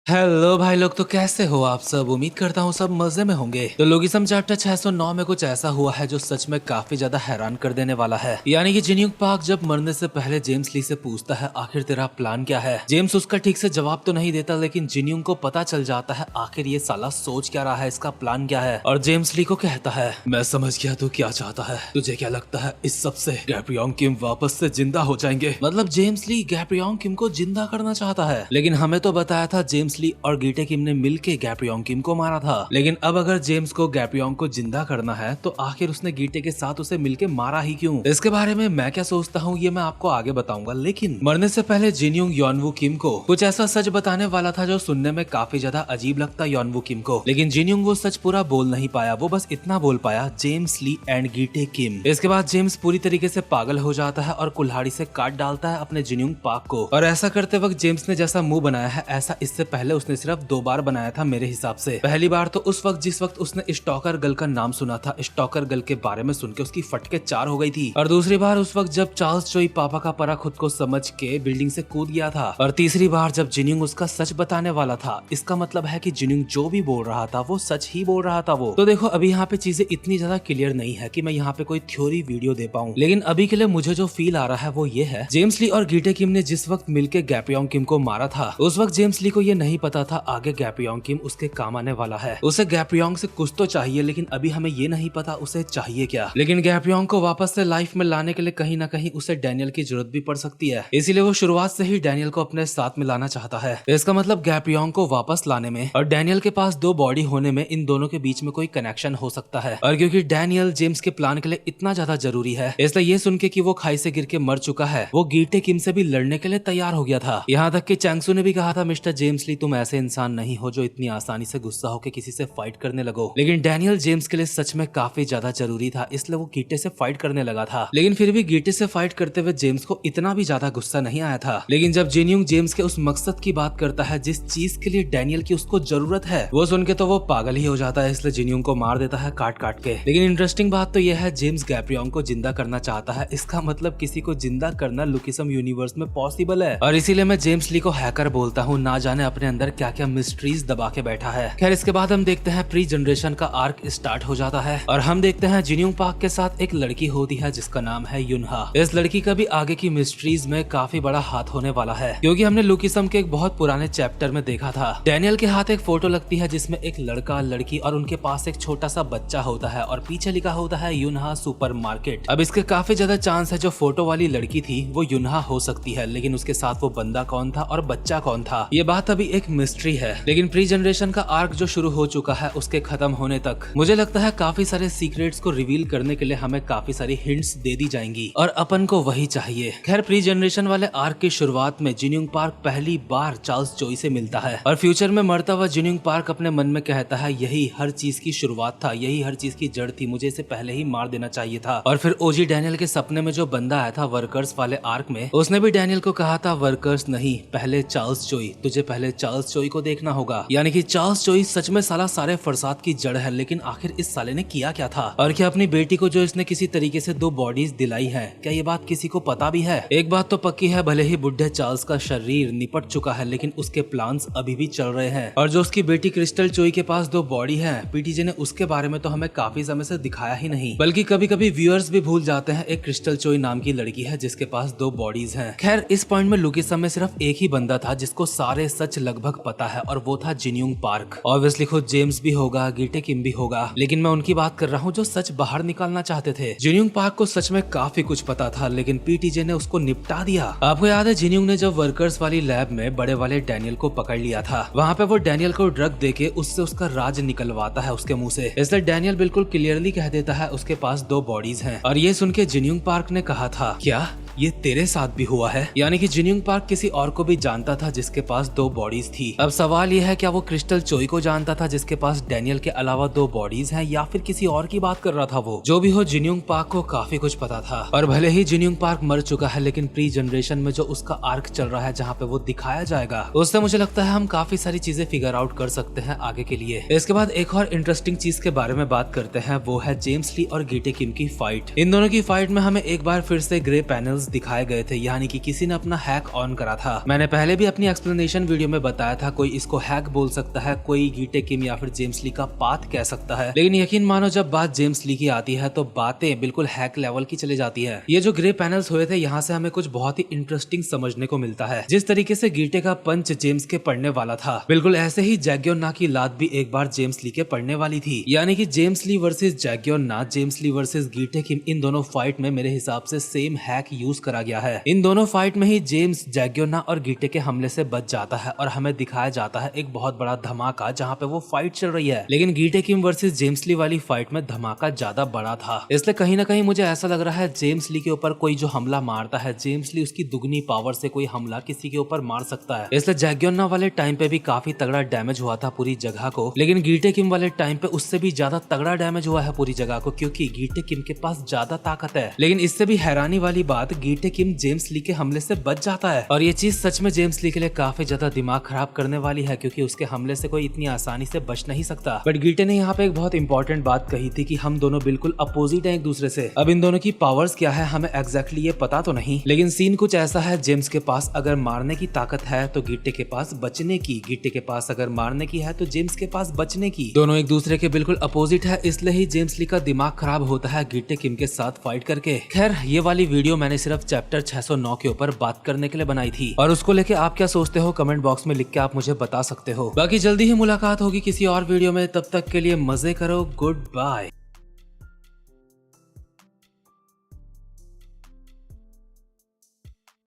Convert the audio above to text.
Hello भाई लोग, तो कैसे हो आप सब। उम्मीद करता हूँ सब मजे में होंगे। तो लोगिसम चैप्टर 609 में कुछ ऐसा हुआ है जो सच में काफी ज्यादा हैरान कर देने वाला है। यानी कि जिनयूंग पार्क जब मरने से पहले जेम्स ली से पूछता है आखिर तेरा प्लान क्या है। जेम्स उसका ठीक से जवाब तो नहीं देता, लेकिन जिनयूंग को पता चल जाता है आखिर ये साला सोच क्या रहा है, इसका प्लान क्या है। और जेम्स ली को कहता है मैं समझ गया तू क्या चाहता है। तुझे क्या लगता है इस सब से गैब्रियोंग किम वापस से जिंदा हो जाएंगे। मतलब जेम्स ली गैब्रियोंग किम को जिंदा करना चाहता है, लेकिन हमें तो बताया था जेम्स ली और गीटे किम ने मिलके गैब्रियोंग किम को मारा था। लेकिन अब अगर जेम्स को गैब्रियोंग को जिंदा करना है तो आखिर उसने गीटे के साथ उसे मिलके मारा ही क्यों। इसके बारे में मैं क्या सोचता हूँ ये मैं आपको आगे बताऊंगा, लेकिन मरने से पहले जिनयूंग योनवू किम को कुछ ऐसा सच बताने वाला था जो सुनने में काफी ज्यादा अजीब लगता योनवू किम को। लेकिन जिनयूंग वो सच पूरा बोल नहीं पाया, वो बस इतना बोल पाया जेम्स ली एंड गीटे किम। इसके बाद जेम्स पूरी तरीके से पागल हो जाता है और कुल्हाड़ी से काट डालता है अपने जिनयूंग पार्क को। और ऐसा करते वक्त जेम्स ने जैसा मुंह बनाया है ऐसा इससे पहले उसने सिर्फ 2 बार बनाया था मेरे हिसाब से। पहली बार तो उस वक्त जिस वक्त उसने स्टॉकर गर्ल का नाम सुना था, स्टॉकर गर्ल के बारे में सुन के उसकी फटके 4 हो गई थी। और दूसरी बार उस वक्त जब चार्ल्स चोई पापा का परा खुद को समझ के बिल्डिंग से कूद गया था। और तीसरी बार जब जिनयूंग उसका सच बताने वाला था। इसका मतलब है कि जिनयूंग जो भी बोल रहा था वो सच ही बोल रहा था वो। तो देखो अभी यहाँ पे चीजें इतनी ज्यादा क्लियर नहीं है कि मैं यहाँ पे कोई थ्योरी वीडियो दे पाऊँ, लेकिन अभी के लिए मुझे जो फील आ रहा है वो ये है जेम्स ली और गीटे किम ने जिस वक्त मिलकर गैब्रियोंग किम को मारा था उस वक्त जेम्स ली को ये नहीं पता था आगे गैब्रियोंग किम उसके काम आने वाला है। उसे गैब्रियोंग से कुछ तो चाहिए, लेकिन अभी हमें ये नहीं पता उसे चाहिए क्या। लेकिन गैब्रियोंग को वापस से लाइफ में लाने के लिए कहीं ना कहीं उसे डैनियल की जरूरत भी पड़ सकती है, इसीलिए वो शुरुआत से ही डैनियल को अपने साथ में लाना चाहता है। इसका मतलब गैब्रियोंग को वापस लाने में और डैनियल के पास 2 बॉडी होने में इन दोनों के बीच में कोई कनेक्शन हो सकता है। और क्योंकि डैनियल जेम्स के प्लान के लिए इतना ज्यादा जरूरी है, इसलिए ये सुन के कि वो खाई से गिर के मर चुका है, वो गीटे किम से भी लड़ने के लिए तैयार हो गया था। यहाँ तक कि चैंगसू ने भी कहा था मिस्टर जेम्स ली तुम ऐसे इंसान नहीं हो जो इतनी आसानी से गुस्सा होकर किसी से फाइट करने लगो। लेकिन डैनियल जेम्स के लिए सच में काफी ज्यादा जरूरी था, इसलिए वो गीटे से फाइट करने लगा था। लेकिन फिर भी गीटे से फाइट करते हुए जेम्स को इतना भी ज्यादा गुस्सा नहीं आया था। लेकिन जब जिनयूंग जेम्स के उस मकसद की बात करता है जिस चीज के लिए डैनियल की उसको जरूरत है, वो सुन के तो वो पागल ही हो जाता है, इसलिए जिनयूंग को मार देता है काट काट के। लेकिन इंटरेस्टिंग बात तो यह है जेम्स गैब्रियोंग को जिंदा करना चाहता है, इसका मतलब किसी को जिंदा करना लुकिसम यूनिवर्स में पॉसिबल है। और इसीलिए मैं जेम्स ली को हैकर बोलता हूँ, ना जाने अपने अंदर क्या क्या मिस्ट्रीज दबा के बैठा है। खैर इसके बाद हम देखते हैं प्री जनरेशन का आर्क स्टार्ट हो जाता है और हम देखते हैं जिनयूंग पार्क के साथ एक लड़की होती है जिसका नाम है युनहा। इस लड़की का भी आगे की मिस्ट्रीज में काफी बड़ा हाथ होने वाला है, क्योंकि हमने लुकिसम के एक बहुत पुराने चैप्टर में देखा था डैनियल के हाथ एक फोटो लगती है जिसमें एक लड़का लड़की और उनके पास एक छोटा सा बच्चा होता है और पीछे लिखा होता है युनहा सुपरमार्केट। अब इसके काफी ज्यादा चांस है जो फोटो वाली लड़की थी वो युनहा हो सकती है, लेकिन उसके साथ वो बंदा कौन था और बच्चा कौन था ये बात अभी एक मिस्ट्री है। लेकिन प्री जनरेशन का आर्क जो शुरू हो चुका है उसके खत्म होने तक मुझे लगता है काफी सारे सीक्रेट्स को रिवील करने के लिए हमें काफी सारी हिंट्स दे दी जाएंगी और अपन को वही चाहिए। खैर प्री जनरेशन वाले आर्क की शुरुआत में जिनयूंग पार्क पहली बार चार्ल्स चोई से मिलता है और फ्यूचर में मरता हुआ जिनयूंग पार्क अपने मन में कहता है यही हर चीज की शुरुआत था, यही हर चीज की जड़ थी, मुझे इसे पहले ही मार देना चाहिए था। और फिर ओजी डैनियल के सपने में जो बंदा आया था वर्कर्स वाले आर्क में, उसने भी डैनियल को कहा था वर्कर्स नहीं पहले चार्ल्स चोई, तुझे पहले चार्ल्स चोई को देखना होगा। यानी कि चार्ल्स चोई सच में साला सारे फसाद की जड़ है। लेकिन आखिर इस साले ने किया क्या था और क्या अपनी बेटी को जो इसने किसी तरीके से 2 बॉडीज दिलाई है, क्या ये बात किसी को पता भी है। एक बात तो पक्की है, भले ही बुढ़े चार्ल्स का शरीर निपट चुका है लेकिन उसके प्लान्स अभी भी चल रहे हैं। और जो उसकी बेटी क्रिस्टल चोई के पास 2 बॉडी है, पीटीजे ने उसके बारे में तो हमें काफी समय से दिखाया ही नहीं, बल्कि कभी कभी व्यूअर्स भी भूल जाते हैं एक क्रिस्टल चोई नाम की लड़की है जिसके पास 2 बॉडीज हैं। खैर इस पॉइंट में लुकिसम में सिर्फ एक ही बंदा था जिसको सारे सच लगभग पता है और वो था जिनयूंग पार्क। ऑब्वियसली खुद जेम्स भी होगा, गीटे किम भी होगा, लेकिन मैं उनकी बात कर रहा हूँ जो सच बाहर निकालना चाहते थे। जिनयूंग पार्क को सच में काफी कुछ पता था लेकिन पीटीजे ने उसको निपटा दिया। आपको याद है जिनयूंग ने जब वर्कर्स वाली लैब में बड़े वाले डैनियल को पकड़ लिया था, वहाँ पे वो डैनियल को ड्रग देके उससे उसका राज निकलवाता है उसके मुंह से। इसलिए डैनियल बिल्कुल क्लियरली कह देता है उसके पास 2 बॉडीज हैं। और ये सुन के जिनयूंग पार्क ने कहा था क्या ये तेरे साथ भी हुआ है। यानी कि जिनयूंग पार्क किसी और को भी जानता था जिसके पास 2 बॉडीज थी। अब सवाल यह है क्या वो क्रिस्टल चोई को जानता था जिसके पास डैनियल के अलावा 2 बॉडीज हैं, या फिर किसी और की बात कर रहा था वो। जो भी हो जिनयूंग पार्क को काफी कुछ पता था और भले ही जिनयूंग पार्क मर चुका है लेकिन प्री जनरेशन में जो उसका आर्क चल रहा है जहाँ पे वो दिखाया जाएगा उससे मुझे लगता है हम काफी सारी चीजें फिगर आउट कर सकते हैं आगे के लिए। इसके बाद एक और इंटरेस्टिंग चीज के बारे में बात करते हैं, वो है जेम्स ली और गीटे किम की फाइट। इन दोनों की फाइट में हमें एक बार फिर से ग्रे पैनल्स पैनल्स दिखाए गए थे, यानी कि किसी ने अपना हैक ऑन करा था। मैंने पहले भी अपनी एक्सप्लेनेशन वीडियो में बताया था, कोई इसको हैक बोल सकता है, कोई गीटे किम या फिर जेम्स ली का पाथ कह सकता है। लेकिन यकीन मानो जब बात जेम्स ली की आती है तो बातें बिल्कुल हैक लेवल की चली जाती है। ये जो ग्रे पैनल्स हुए थे, यहाँ से हमें कुछ बहुत ही इंटरेस्टिंग समझने को मिलता है। जिस तरीके से गीटे का पंच जेम्स के पड़ने वाला था, बिल्कुल ऐसे ही जैग्योना की लात भी एक बार जेम्स ली के पड़ने वाली थी। यानी कि जेम्स ली वर्सेस जैग्योना, जेम्स ली वर्सेस गीटे किम, इन दोनों फाइट में मेरे हिसाब से सेम हैक यूज करा गया है। इन दोनों फाइट में ही जेम्स जैग्योना और गीटे के हमले से बच जाता है और हमें दिखाया जाता है एक बहुत बड़ा धमाका जहाँ पे वो फाइट चल रही है। लेकिन गीटे किम वर्सेस जेम्स ली वाली फाइट में धमाका ज्यादा बड़ा था, इसलिए कहीं ना कहीं मुझे ऐसा लग रहा है जेम्स ली के ऊपर कोई जो हमला मारता है, जेम्स ली उसकी दुगनी पावर से कोई हमला किसी के ऊपर मार सकता है। इसलिए जैग्योना वाले टाइम पे भी काफी तगड़ा डैमेज हुआ था पूरी जगह को, लेकिन गीटे किम वाले टाइम पे उससे भी ज्यादा तगड़ा डैमेज हुआ है पूरी जगह को, क्योंकि गीटे किम के पास ज्यादा ताकत है। लेकिन इससे भी हैरानी वाली बात, गीटे किम जेम्स ली के हमले से बच जाता है और ये चीज सच में जेम्स ली के लिए काफी ज्यादा दिमाग खराब करने वाली है, क्योंकि उसके हमले से कोई इतनी आसानी से बच नहीं सकता। बट गीटे ने यहाँ पे एक बहुत इंपॉर्टेंट बात कही थी कि हम दोनों बिल्कुल अपोजिट हैं एक दूसरे से। अब इन दोनों की पावर्स क्या है हमें एग्जैक्टली ये पता तो नहीं, लेकिन सीन कुछ ऐसा है, जेम्स के पास अगर मारने की ताकत है तो गीटे के पास बचने की, गीटे के पास अगर मारने की है तो जेम्स के पास बचने की। दोनों एक दूसरे के बिल्कुल अपोजिट है, इसलिए ही जेम्स ली का दिमाग खराब होता है गीटे किम के साथ फाइट करके। खैर, ये वाली वीडियो मैंने सिर्फ चैप्टर 609 के ऊपर बात करने के लिए बनाई थी और उसको लेके आप क्या सोचते हो कमेंट बॉक्स में लिख के आप मुझे बता सकते हो। बाकी जल्दी ही मुलाकात होगी किसी और वीडियो में, तब तक के लिए मजे करो, गुड बाय।